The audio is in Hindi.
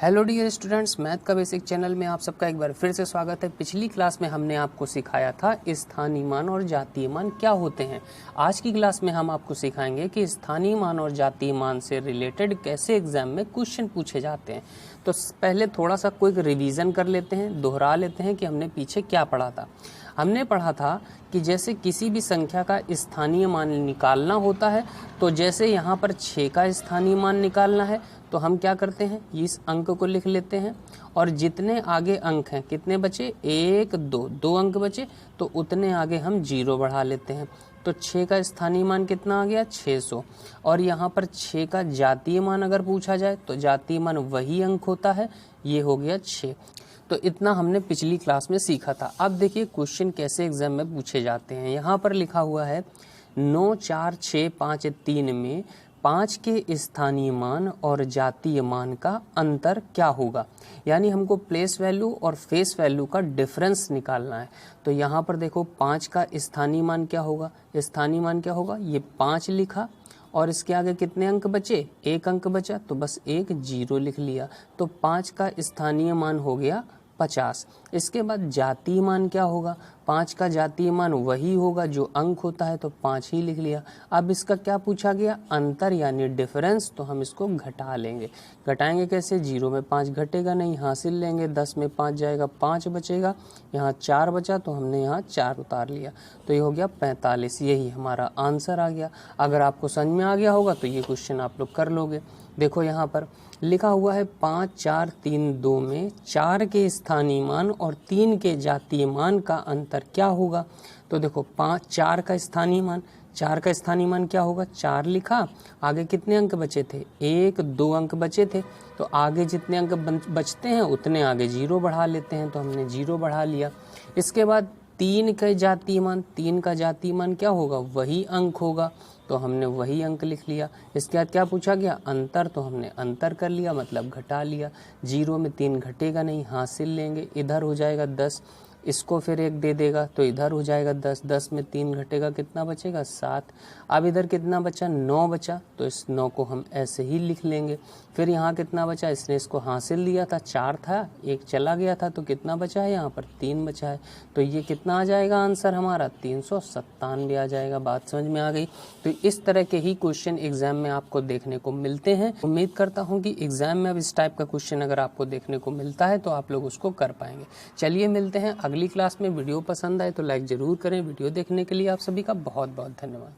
हेलो डियर स्टूडेंट्स, मैथ का बेसिक चैनल में आप सबका एक बार फिर से स्वागत है। पिछली क्लास में हमने आपको सिखाया था स्थानीय मान और जातीय मान क्या होते हैं। आज की क्लास में हम आपको सिखाएंगे कि स्थानीय मान और जातीय मान से रिलेटेड कैसे एग्जाम में क्वेश्चन पूछे जाते हैं। तो पहले थोड़ा सा क्विक रिवीजन कर लेते हैं, दोहरा लेते हैं कि हमने पीछे क्या पढ़ा था। हमने पढ़ा था कि जैसे किसी भी संख्या का स्थानीय मान निकालना होता है, तो जैसे यहाँ पर 6 का स्थानीय मान निकालना है तो हम क्या करते हैं, इस अंक को लिख लेते हैं और जितने आगे अंक हैं, कितने बचे, 1 2 2 अंक बचे, तो उतने आगे हम 0 बढ़ा लेते हैं। तो 6 का स्थानीय मान कितना आ गया, 600। और यहाँ पर 6 का जातीय मान अगर पूछा जाए तो जातीय मान वही अंक होता है, ये हो गया 6। तो इतना हमने पिछली क्लास में सीखा था। अब देखिए क्वेश्चन कैसे एग्जाम में पूछे जाते हैं। यहाँ पर लिखा हुआ है 9 4 6 5 3 में 5 के स्थानीय मान और जातीय मान का अंतर क्या होगा। यानी हमको प्लेस वैल्यू और फेस वैल्यू का डिफरेंस निकालना है। तो यहाँ पर देखो 5 का स्थानीय मान क्या होगा, स्थानीय मान क्या होगा, ये 5 लिखा और इसके आगे कितने अंक बचे, 1 अंक बचा, तो बस एक 0 लिख लिया। तो 5 का स्थानीय मान हो गया 50। इसके बाद जातीय मान क्या होगा, 5 का जातीय मान वही होगा जो अंक होता है, तो 5 ही लिख लिया। अब इसका क्या पूछा गया, अंतर यानी डिफरेंस, तो हम इसको घटा लेंगे। घटाएंगे कैसे, 0 में 5 घटेगा नहीं, हासिल लेंगे, 10 में 5 जाएगा, 5 बचेगा, यहाँ 4 बचा तो हमने यहाँ 4 उतार लिया, तो ये हो गया 45। यही हमारा आंसर आ गया। अगर आपको समझ में आ गया होगा तो ये क्वेश्चन आप लोग कर लोगे। देखो यहाँ पर लिखा हुआ है 5 4 3 2 में 4 के स्थानीय मान और 3 के जातीय मान का अंतर क्या होगा। तो देखो 4 का स्थानीय मान, 4 का स्थानीय मान क्या होगा, 4 लिखा, आगे कितने अंक बचे थे, 1 2 अंक बचे थे, तो आगे जितने अंक बचते हैं उतने आगे 0 बढ़ा लेते हैं, तो हमने 0 बढ़ा लिया। इसके बाद 3 का जातीय मान, 3 का जातीय मान क्या होगा, वही अंक होगा, तो हमने वही अंक लिख लिया। इसके बाद क्या पूछा गया, अंतर, तो हमने अंतर कर लिया, मतलब घटा लिया। 0 में 3 घटेगा नहीं, हासिल लेंगे, इधर हो जाएगा 10, इसको फिर 1 दे देगा तो इधर हो जाएगा 10, 10 में 3 घटेगा, कितना बचेगा, 7। अब इधर कितना बचा, 9 बचा, तो इस 9 को हम ऐसे ही लिख लेंगे। फिर यहाँ कितना बचा, इसने इसको हासिल लिया था, 4 था, 1 चला गया था, तो कितना बचा है, यहाँ पर 3 बचा है। तो ये कितना आ जाएगा आंसर हमारा, 397 आ जाएगा। बात समझ में आ गई। तो इस तरह के ही क्वेश्चन एग्जाम में आपको देखने को मिलते हैं। उम्मीद करता हूँ कि एग्जाम में अब इस टाइप का क्वेश्चन अगर आपको देखने को मिलता है तो आप लोग उसको कर पाएंगे। चलिए मिलते हैं अगली क्लास में। वीडियो पसंद आए तो लाइक ज़रूर करें। वीडियो देखने के लिए आप सभी का बहुत बहुत धन्यवाद।